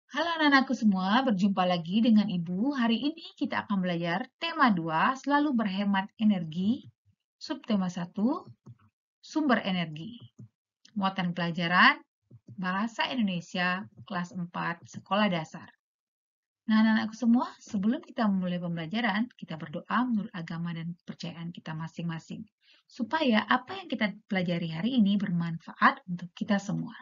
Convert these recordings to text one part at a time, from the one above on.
Halo anak-anakku semua, berjumpa lagi dengan Ibu. Hari ini kita akan belajar tema 2, selalu berhemat energi. Subtema 1, sumber energi. Muatan pelajaran, Bahasa Indonesia, kelas 4, sekolah dasar. Nah, anak-anakku semua, sebelum kita memulai pembelajaran, kita berdoa menurut agama dan kepercayaan kita masing-masing. Supaya apa yang kita pelajari hari ini bermanfaat untuk kita semua.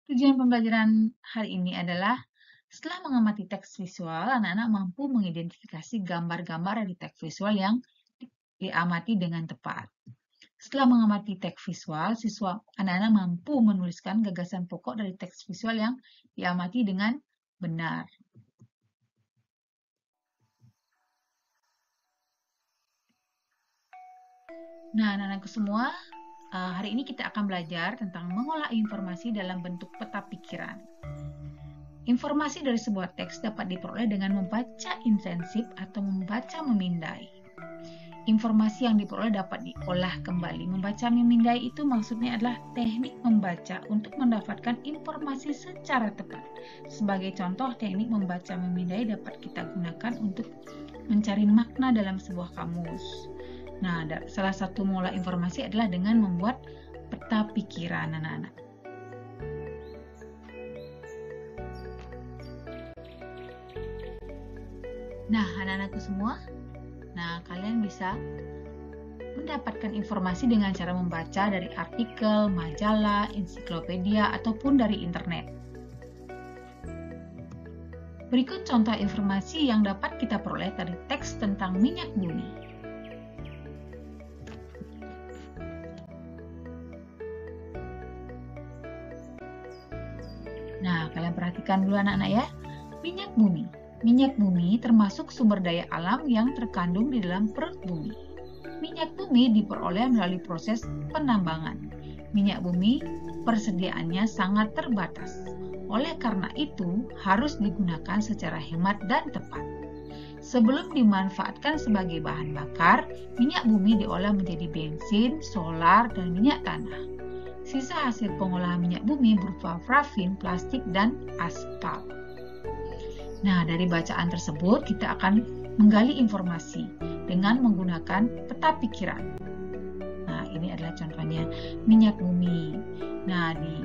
Tujuan pembelajaran hari ini adalah setelah mengamati teks visual, anak-anak mampu mengidentifikasi gambar-gambar dari teks visual yang diamati dengan tepat. Setelah mengamati teks visual, anak-anak mampu menuliskan gagasan pokok dari teks visual yang diamati dengan benar. Nah, anak-anakku semua, hari ini kita akan belajar tentang mengolah informasi dalam bentuk peta pikiran. Informasi dari sebuah teks dapat diperoleh dengan membaca intensif atau membaca memindai. Informasi yang diperoleh dapat diolah kembali. Membaca memindai itu maksudnya adalah teknik membaca untuk mendapatkan informasi secara tepat. Sebagai contoh, teknik membaca memindai dapat kita gunakan untuk mencari makna dalam sebuah kamus. Nah, salah satu mengolah informasi adalah dengan membuat peta pikiran anak-anak. Nah, anak-anakku semua, kalian bisa mendapatkan informasi dengan cara membaca dari artikel, majalah, ensiklopedia, ataupun dari internet. Berikut contoh informasi yang dapat kita peroleh dari teks tentang minyak bumi. Nah, kalian perhatikan dulu anak-anak ya. Minyak bumi. Minyak bumi termasuk sumber daya alam yang terkandung di dalam perut bumi. Minyak bumi diperoleh melalui proses penambangan. Minyak bumi persediaannya sangat terbatas. Oleh karena itu, harus digunakan secara hemat dan tepat. Sebelum dimanfaatkan sebagai bahan bakar, minyak bumi diolah menjadi bensin, solar, dan minyak tanah. Sisa hasil pengolahan minyak bumi berupa parafin, plastik, dan aspal. Nah, dari bacaan tersebut kita akan menggali informasi dengan menggunakan peta pikiran. Nah, ini adalah contohnya minyak bumi. Nah, di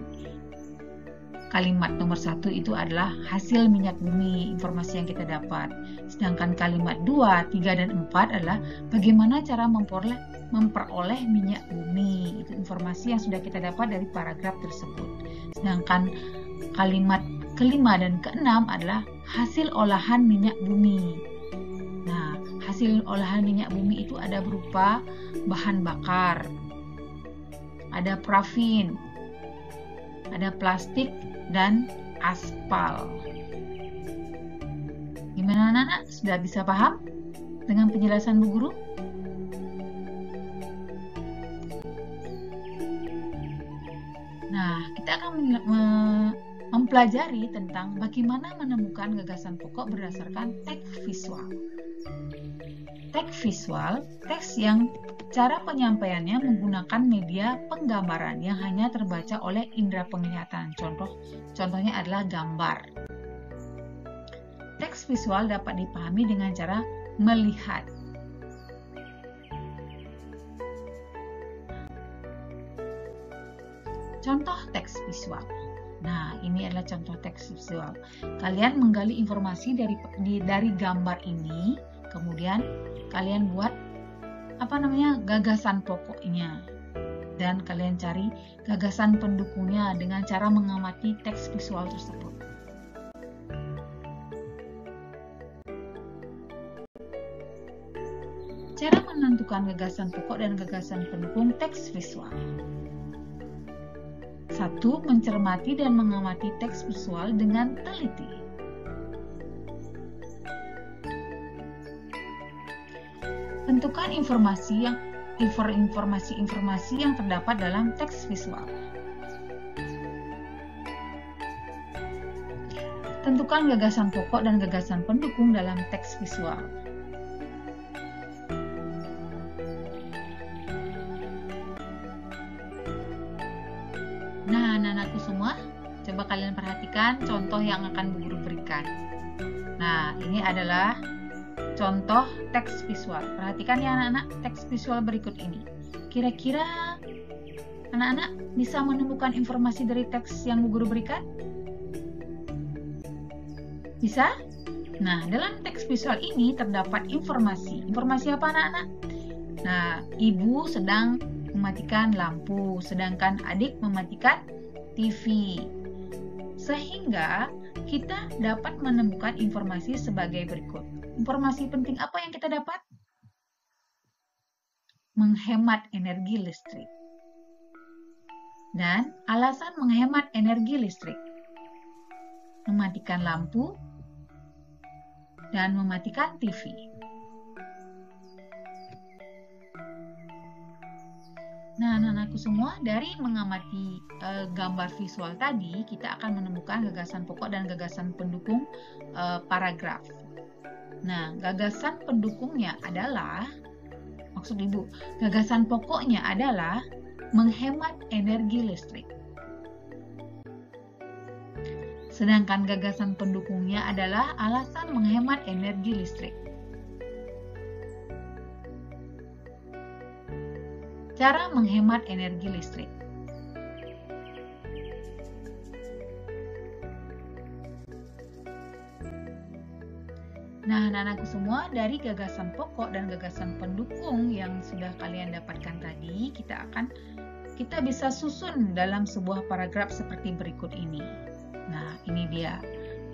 kalimat nomor 1 itu adalah hasil minyak bumi, informasi yang kita dapat. Sedangkan kalimat 2, 3, dan 4 adalah bagaimana cara memperoleh minyak bumi. Itu informasi yang sudah kita dapat dari paragraf tersebut. Sedangkan kalimat kelima dan keenam adalah hasil olahan minyak bumi. Nah, hasil olahan minyak bumi itu ada berupa bahan bakar, ada parafin, ada plastik, dan aspal. Gimana anak-anak? Sudah bisa paham dengan penjelasan Bu Guru? Nah, kita akan mempelajari tentang bagaimana menemukan gagasan pokok berdasarkan teks visual. Teks visual, teks yang cara penyampaiannya menggunakan media penggambaran yang hanya terbaca oleh indera penglihatan. Contohnya adalah gambar. Teks visual dapat dipahami dengan cara melihat. Contoh teks visual. Nah, ini adalah contoh teks visual. Kalian menggali informasi dari gambar ini, kemudian kalian buat gagasan pokoknya. Dan kalian cari gagasan pendukungnya dengan cara mengamati teks visual tersebut. Cara menentukan gagasan pokok dan gagasan pendukung teks visual. 1. Mencermati dan mengamati teks visual dengan teliti. Tentukan informasi yang terdapat dalam teks visual. Tentukan gagasan pokok dan gagasan pendukung dalam teks visual. Nah, anak-anakku semua, coba kalian perhatikan contoh yang akan Bu Guru berikan. Nah, ini adalah contoh teks visual. Perhatikan ya anak-anak, teks visual berikut ini. Kira-kira anak-anak bisa menemukan informasi dari teks yang Bu Guru berikan? Bisa? Nah, dalam teks visual ini terdapat informasi. Informasi apa anak-anak? Nah, ibu sedang mematikan lampu, sedangkan adik mematikan TV. Sehingga kita dapat menemukan informasi sebagai berikut. Informasi penting apa yang kita dapat? Menghemat energi listrik. Dan alasan menghemat energi listrik. Mematikan lampu dan mematikan TV. Nah, anak-anakku semua, dari mengamati gambar visual tadi, kita akan menemukan gagasan pokok dan gagasan pendukung paragraf. Nah, gagasan pendukungnya adalah, maksud Ibu, gagasan pokoknya adalah menghemat energi listrik. Sedangkan gagasan pendukungnya adalah alasan menghemat energi listrik. Cara menghemat energi listrik. Nah, anak-anakku semua, dari gagasan pokok dan gagasan pendukung yang sudah kalian dapatkan tadi, kita bisa susun dalam sebuah paragraf seperti berikut ini. Nah, ini dia.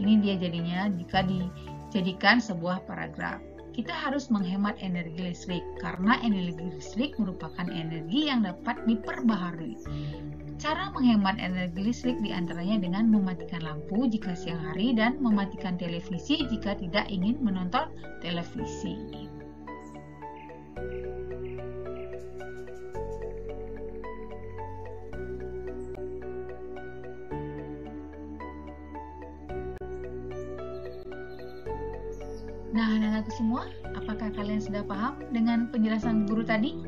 Ini dia jadinya jika dijadikan sebuah paragraf. Kita harus menghemat energi listrik karena energi listrik merupakan energi yang dapat diperbaharui. Cara menghemat energi listrik diantaranya dengan mematikan lampu jika siang hari dan mematikan televisi jika tidak ingin menonton televisi. Nah, anak-anakku semua, apakah kalian sudah paham dengan penjelasan guru tadi?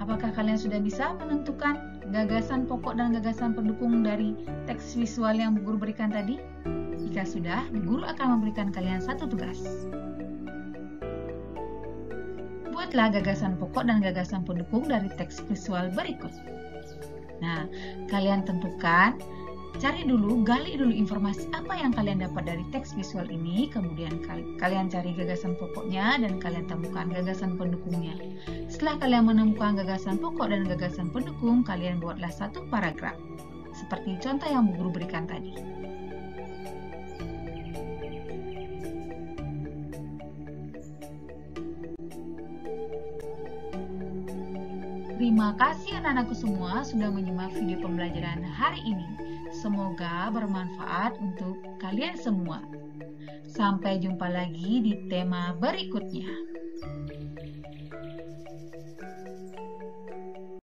Apakah kalian sudah bisa menentukan gagasan pokok dan gagasan pendukung dari teks visual yang guru berikan tadi? Jika sudah, guru akan memberikan kalian satu tugas. Buatlah gagasan pokok dan gagasan pendukung dari teks visual berikut. Nah, kalian tentukan, gali dulu informasi apa yang kalian dapat dari teks visual ini, kemudian kalian cari gagasan pokoknya dan kalian temukan gagasan pendukungnya. Setelah kalian menemukan gagasan pokok dan gagasan pendukung, kalian buatlah satu paragraf, seperti contoh yang guru berikan tadi. Terima kasih anak-anakku semua sudah menyimak video pembelajaran hari ini. Semoga bermanfaat untuk kalian semua. Sampai jumpa lagi di tema berikutnya.